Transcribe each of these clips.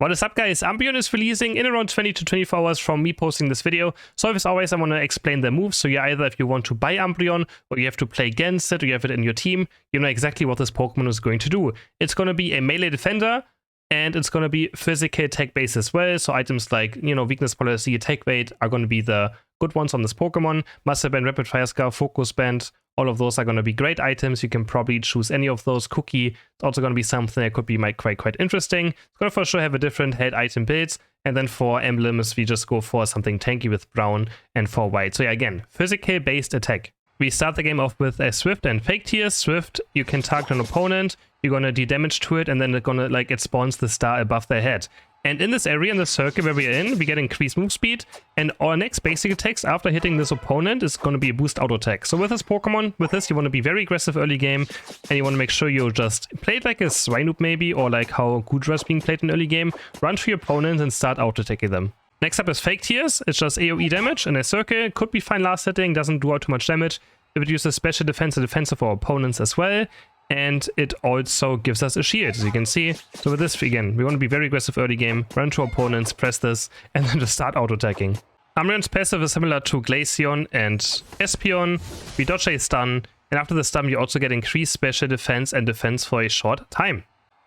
What is up, guys? Umbreon is releasing in around 20 to 24 hours from me posting this video. So as always, I want to explain the moves. So you either, if you want to buy Umbreon, or you have to play against it, or you have it in your team, you know exactly what this Pokemon is going to do. It's going to be a melee defender, and it's going to be physical attack based as well. So items like, you know, weakness policy, attack weight are going to be the good ones on this Pokemon. Master Band, Rapid Fire Scar, Focus Band, all of those are going to be great items. You can probably choose any of those. Cookie, it's also going to be something that could be quite interesting. It's going to for sure have a different head item builds. And then for emblems, we just go for something tanky with brown and for white. So yeah, again, physical based attack. We start the game off with a Swift and Fake Tears. Swift, you can target an opponent, you're gonna do damage to it, and then it spawns the star above their head. And in this area, in the circle where we're in, we get increased move speed, and our next basic attacks after hitting this opponent is gonna be a boost auto attack. So with this Pokemon, you wanna be very aggressive early game, and you wanna make sure you just play it like a Swinub maybe, or like how Gudra is being played in early game, run to your opponents and start auto attacking them. Next up is Fake Tears. It's just AoE damage in a circle. Could be fine last hitting, doesn't do out too much damage. It reduces special defense and defense for our opponents as well. And it also gives us a shield, as you can see. So with this, again, we want to be very aggressive early game, run to opponents, press this, and then just start auto-attacking. Umbreon's passive is similar to Glaceon and Espeon. We dodge a stun, and after the stun, you also get increased special defense and defense for a short time.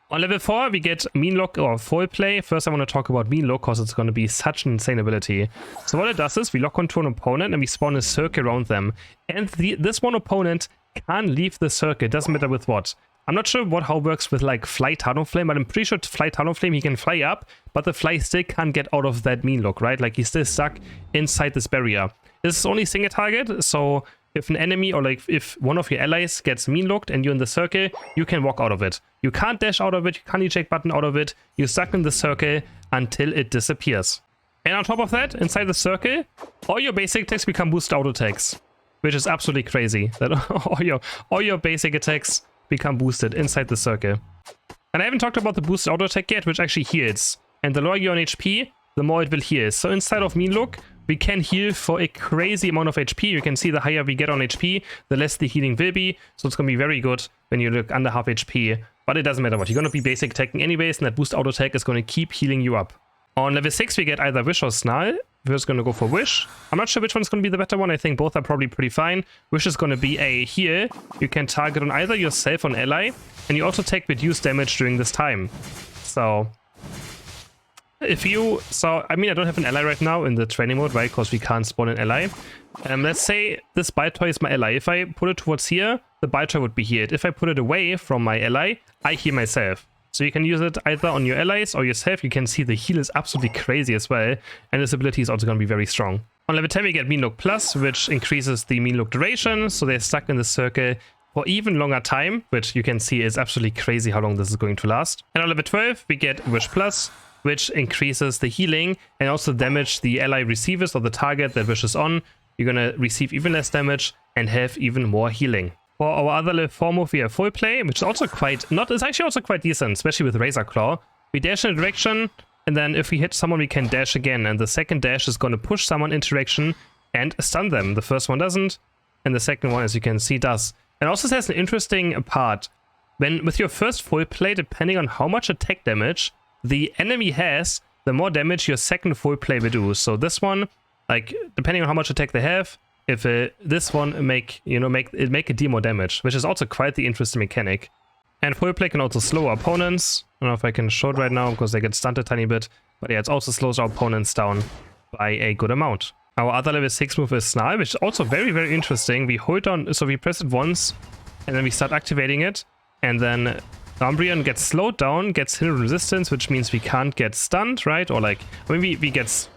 On level 4, we get Mean Look or Foul Play. First, I want to talk about Mean Look because it's going to be such an insane ability. So what it does is we lock onto an opponent and we spawn a circle around them. And this one opponent can't leave the circle, doesn't matter with what. I'm not sure how it works with like Fly Talonflame, but I'm pretty sure to Fly Talonflame he can fly up, but the fly still can't get out of that Mean Look, right? Like he's still stuck inside this barrier. This is only single target, so if an enemy or like if one of your allies gets Mean Looked and you're in the circle, you can walk out of it. You can't dash out of it, you can't eject button out of it, you're stuck in the circle until it disappears. And on top of that, inside the circle, all your basic attacks become boost auto attacks, which is absolutely crazy, that all your basic attacks become boosted inside the circle. And I haven't talked about the boosted auto attack yet, which actually heals. And the lower you're on HP, the more it will heal. So inside of Mean Look, we can heal for a crazy amount of HP. You can see the higher we get on HP, the less the healing will be. So it's going to be very good when you look under half HP. But it doesn't matter what. You're going to be basic attacking anyways, and that boost auto attack is going to keep healing you up. On level 6, we get either Wish or Snarl. We're just going to go for Wish. I'm not sure which one's going to be the better one. I think both are probably pretty fine. Wish is going to be a heal. You can target on either yourself or an ally, and you also take reduced damage during this time. So I mean, I don't have an ally right now in the training mode, right? Because we can't spawn an ally. Let's say this Baltoy is my ally. If I put it towards here, the Baltoy would be healed. If I put it away from my ally, I heal myself. So you can use it either on your allies or yourself. You can see the heal is absolutely crazy as well. And this ability is also going to be very strong. On level 10, we get Mean Look Plus, which increases the Mean Look duration. So they're stuck in the circle for even longer time, which you can see is absolutely crazy how long this is going to last. And on level 12, we get Wish Plus, which increases the healing and also damage the ally receivers or the target that Wish is on. You're going to receive even less damage and have even more healing. For our other level 4 move, we have Foul Play, which is also it's actually also quite decent, especially with Razor Claw. We dash in a direction, and then if we hit someone, we can dash again. And the second dash is going to push someone into direction and stun them. The first one doesn't, and the second one, as you can see, does. And also has an interesting part. With your first Foul Play, depending on how much attack damage the enemy has, the more damage your second Foul Play will do. So this one, like depending on how much attack they have, if this one make it deal more damage, which is also quite the interesting mechanic. And Foul Play can also slow our opponents. I don't know if I can show it right now because they get stunned a tiny bit, but yeah, it also slows our opponents down by a good amount. Our other level 6 move is Snarl, which is also very interesting. We hold on, so we press it once, and then we start activating it, and then Umbreon gets slowed down, gets hit resistance, which means we can't get stunned, right? Or like, maybe if he gets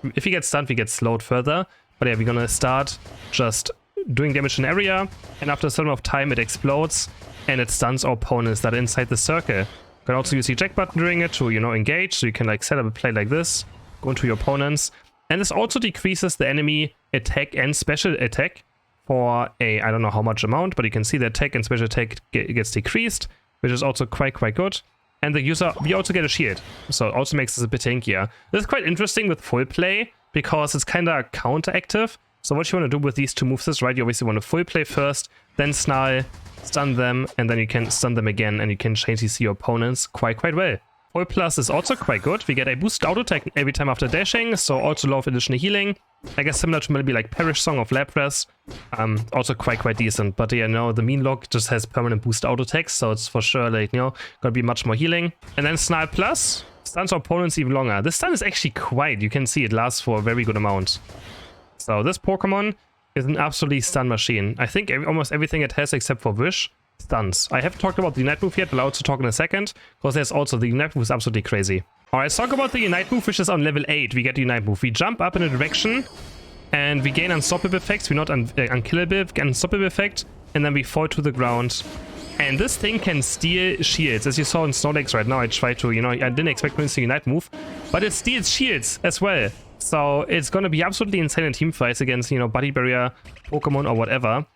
stunned, we get slowed further. But yeah, we're gonna start just doing damage in an area, and after a certain amount of time, it explodes, and it stuns our opponents that are inside the circle. You can also use the eject button during it to, engage, so you can like set up a play like this, go into your opponents. And this also decreases the enemy attack and special attack for I don't know how much amount, but you can see the attack and special attack gets decreased, which is also quite good. And we also get a shield, so it also makes this a bit tankier. This is quite interesting with Foul Play, because it's kind of counteractive. So what you want to do with these two moves is, right, you obviously want to Foul Play first, then Snarl, stun them, and then you can stun them again, and you can change your opponents quite well. Full Plus is also quite good. We get a boost auto attack every time after dashing, so also a lot of additional healing. I guess similar to maybe like Perish Song of Lapras. Also quite decent. But yeah, no, the Mean Lock just has permanent boost auto attacks, so it's for sure like, you know, gonna be much more healing. And then Snarl Plus stuns opponents even longer. This stun is actually quite, you can see it lasts for a very good amount. So this Pokemon is an absolutely stun machine. I think almost everything it has except for Wish stuns. I haven't talked about the Unite move yet, but I'll also talk in a second, because there's also the Unite move is absolutely crazy. Alright, let's talk about the Unite move, which is on level 8. We get the Unite move. We jump up in a direction, and we gain unstoppable effects. We're not unkillable, get unstoppable effect, and then we fall to the ground. And this thing can steal shields. As you saw in Snorlax right now, I tried to, you know, I didn't expect to see Unite move, but it steals shields as well. So it's gonna be absolutely insane in team fights against, you know, Buddy Barrier, Pokemon, or whatever.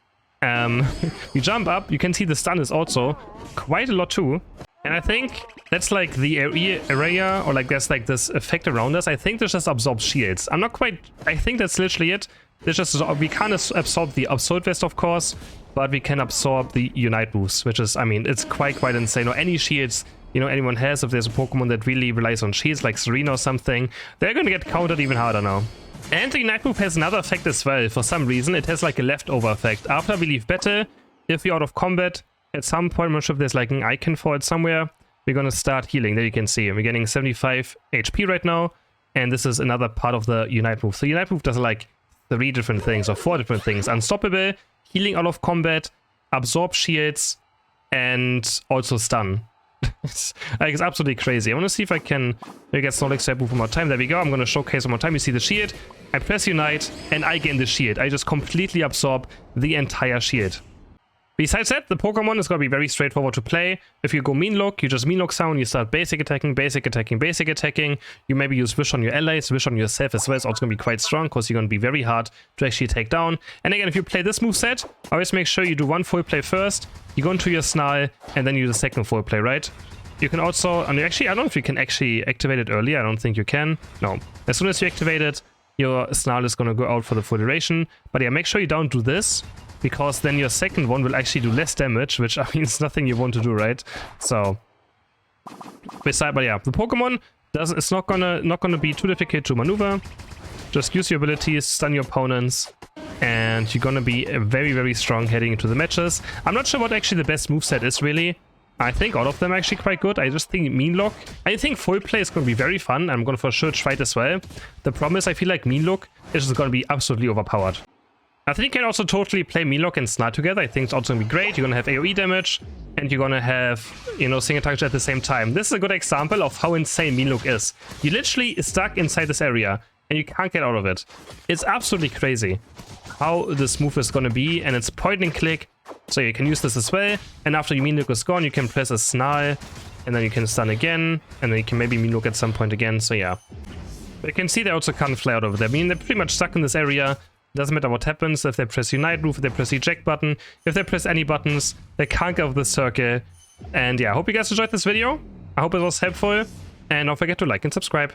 We jump up, you can see the stun is also quite a lot too. And I think that's like the area, or like there's like this effect around us. I think this just absorbs shields. I'm not quite, I think that's literally it. This just, we can't absorb the Absolute Vest, of course, but we can absorb the Unite boost, which is, I mean, it's quite insane. Or any shields, you know, anyone has, if there's a Pokemon that really relies on shields, like Serena or something, they're gonna get countered even harder now. And the Unite move has another effect as well. For some reason, it has like a leftover effect. After we leave battle, if we're out of combat, at some point, I'm not sure if there's like an icon for it somewhere, we're gonna start healing. There you can see, we're getting 75 HP right now, and this is another part of the Unite move. So Unite move does like 3 different things, or 4 different things. Unstoppable, healing out of combat, absorb shields, and also stun. It's absolutely crazy. I want to see if I can maybe get Snorlax to move one more time. There we go. I'm going to showcase one more time. You see the shield. I press Unite, and I gain the shield. I just completely absorb the entire shield. Besides that, the Pokemon is going to be very straightforward to play. If you go Mean Look, you just Mean Look sound, you start basic attacking, basic attacking, basic attacking. You maybe use Wish on your allies, Wish on yourself as well. It's also going to be quite strong, because you're going to be very hard to actually take down. And again, if you play this moveset, always make sure you do one full play first, you go into your Snarl, and then you do the second full play, right? You can also, and actually, I don't know if you can actually activate it earlier. I don't think you can. No. As soon as you activate it, your Snarl is going to go out for the full duration. But yeah, make sure you don't do this, because then your second one will actually do less damage, which, I mean, it's nothing you want to do, right? So, but yeah, the Pokemon it's not gonna be too difficult to maneuver. Just use your abilities, stun your opponents, and you're gonna be very strong heading into the matches. I'm not sure what actually the best moveset is, really. I think all of them are actually quite good. I just think Mean Look, I think full play is going to be very fun. I'm going to for sure try it as well. The problem is I feel like Mean Look is just going to be absolutely overpowered. I think you can also totally play Mean Look and Snarl together. I think it's also going to be great. You're going to have AoE damage, and you're going to have, you know, single target at the same time. This is a good example of how insane Mean Look is. You're literally stuck inside this area, and you can't get out of it. It's absolutely crazy how this move is going to be, and it's point and click. So you can use this as well, and after your Mean Look is gone, you can press a Snarl, and then you can stun again, and then you can maybe Mean Look at some point again, so yeah. But you can see they also can't fly out of there. I mean, they're pretty much stuck in this area. Doesn't matter what happens, if they press Unite move, if they press eject button, if they press any buttons, they can't get out of the circle. And yeah, I hope you guys enjoyed this video. I hope it was helpful, and don't forget to like and subscribe.